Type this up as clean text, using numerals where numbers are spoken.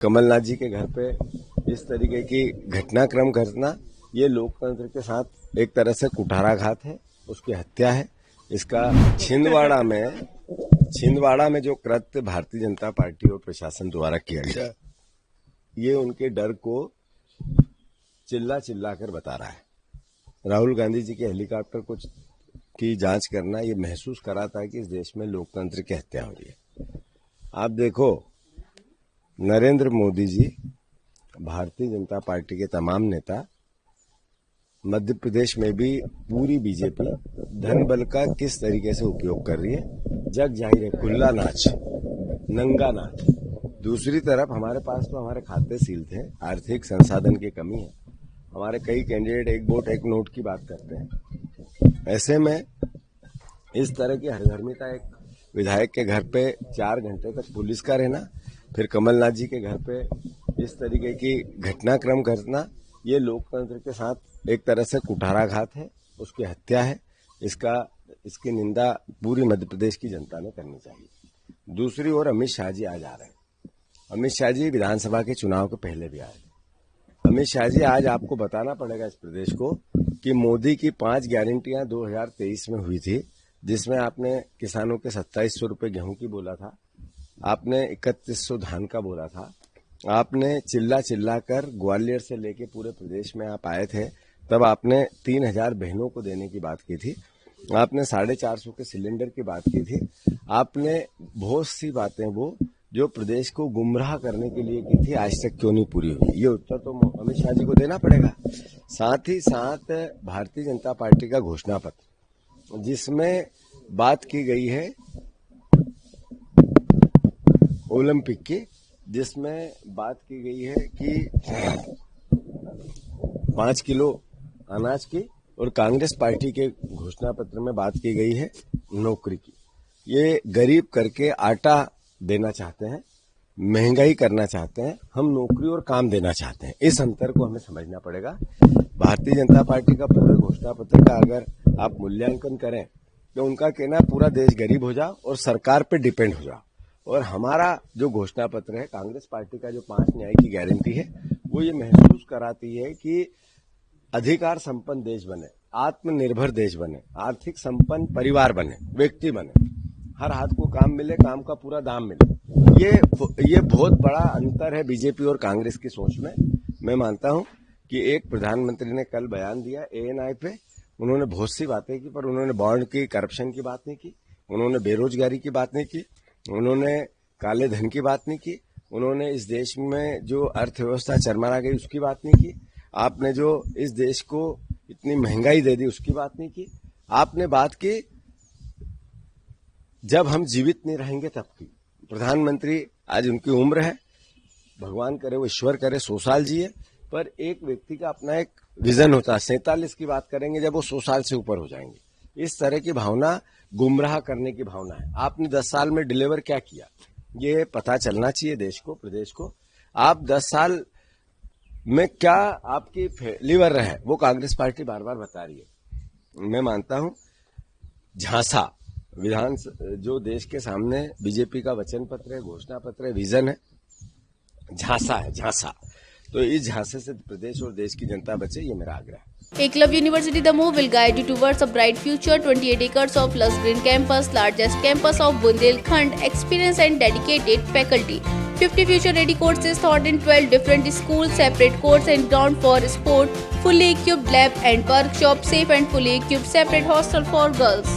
कमलनाथ जी के घर पे इस तरीके की घटनाक्रम करना ये लोकतंत्र के साथ एक तरह से कुठाराघात है, उसकी हत्या है। इसका छिंदवाड़ा में जो कृत्य भारतीय जनता पार्टी और प्रशासन द्वारा किया गया, ये उनके डर को चिल्ला चिल्ला कर बता रहा है। राहुल गांधी जी के हेलीकॉप्टर की जांच करना ये महसूस कराता है कि इस देश में लोकतंत्र की हत्या हो रही है। आप देखो, नरेंद्र मोदी जी, भारतीय जनता पार्टी के तमाम नेता, मध्य प्रदेश में भी पूरी बीजेपी धन बल का किस तरीके से उपयोग कर रही है, जग जाहिर है। खुला नाच, नंगा नाच। दूसरी तरफ हमारे पास तो हमारे खाते सील थे, आर्थिक संसाधन की कमी है। हमारे कई कैंडिडेट एक वोट एक नोट की बात करते हैं। ऐसे में इस तरह की हरधर्मिता, एक विधायक के घर पे 4 घंटे तक पुलिस का रहना, फिर कमलनाथ जी के घर पे इस तरीके की घटनाक्रम करना, ये लोकतंत्र के साथ एक तरह से कुठाराघात है, उसकी हत्या है। इसकी निंदा पूरी मध्य प्रदेश की जनता ने करनी चाहिए। दूसरी ओर अमित शाह जी आज आ रहे हैं। अमित शाह जी विधानसभा के चुनाव के पहले भी आए। अमित शाह जी, आज आपको बताना पड़ेगा इस प्रदेश को कि मोदी की 5 गारंटियां 2023 में हुई थी, जिसमें आपने किसानों के 2700 रुपये गेहूं की बोला था, आपने 3100 धान का बोला था, आपने चिल्ला चिल्ला कर ग्वालियर से लेके पूरे प्रदेश में आप आए थे, तब आपने 3000 बहनों को देने की बात की थी, आपने 450 के सिलेंडर की बात की थी, आपने बहुत सी बातें वो जो प्रदेश को गुमराह करने के लिए की थी, आज तक क्यों नहीं पूरी हुई? ये उत्तर तो अमित शाह जी को देना पड़ेगा। साथ ही साथ भारतीय जनता पार्टी का घोषणा पत्र, जिसमें बात की गई है ओलंपिक की, जिसमें बात की गई है कि 5 किलो अनाज की, और कांग्रेस पार्टी के घोषणा पत्र में बात की गई है नौकरी की। ये गरीब करके आटा देना चाहते हैं, महंगाई करना चाहते हैं, हम नौकरी और काम देना चाहते हैं। इस अंतर को हमें समझना पड़ेगा। भारतीय जनता पार्टी का पूरे घोषणा पत्र का अगर आप मूल्यांकन करें तो उनका कहना पूरा देश गरीब हो जाओ और सरकार पे डिपेंड हो जाओ, और हमारा जो घोषणा पत्र है, कांग्रेस पार्टी का जो 5 न्याय की गारंटी है, वो ये महसूस कराती है कि अधिकार संपन्न देश बने, आत्मनिर्भर देश बने, आर्थिक संपन्न परिवार बने, व्यक्ति बने, हर हाथ को काम मिले, काम का पूरा दाम मिले। ये बहुत बड़ा अंतर है बीजेपी और कांग्रेस की सोच में। मैं मानता हूं कि एक प्रधानमंत्री ने कल बयान दिया एएनआई पे, उन्होंने बहुत सी बातें की, पर उन्होंने बॉन्ड की, करप्शन की बात नहीं की, उन्होंने बेरोजगारी की बात नहीं की, उन्होंने काले धन की बात नहीं की, उन्होंने इस देश में जो अर्थव्यवस्था चरमरा गई उसकी बात नहीं की, आपने जो इस देश को इतनी महंगाई दे दी उसकी बात नहीं की। आपने बात की जब हम जीवित नहीं रहेंगे तब की। प्रधानमंत्री, आज उनकी उम्र है, भगवान करे वो ईश्वर करे 100 साल जिए, पर एक व्यक्ति का अपना एक विजन होता है। 47 की बात करेंगे जब वो 100 साल से ऊपर हो जाएंगे। इस तरह की भावना गुमराह करने की भावना है। आपने 10 साल में डिलीवर क्या किया, ये पता चलना चाहिए देश को, प्रदेश को। आप 10 साल में क्या आपकी फेलिवर रहे, वो कांग्रेस पार्टी बार बार बता रही है। मैं मानता हूं झांसा विधान जो देश के सामने बीजेपी का वचन पत्र है, घोषणा पत्र है, विजन है, झांसा है, झांसा। तो इस झांसे से प्रदेश और देश की जनता बचे, ये मेरा आग्रह है। Eklavya University Damoh will guide you towards a bright future. 28 acres of lush green campus, largest campus of Bundelkhand, experienced and dedicated faculty. 50 future-ready courses taught in 12 different schools, separate courts and ground for sport, fully equipped lab and workshop, safe and fully equipped separate hostel for girls.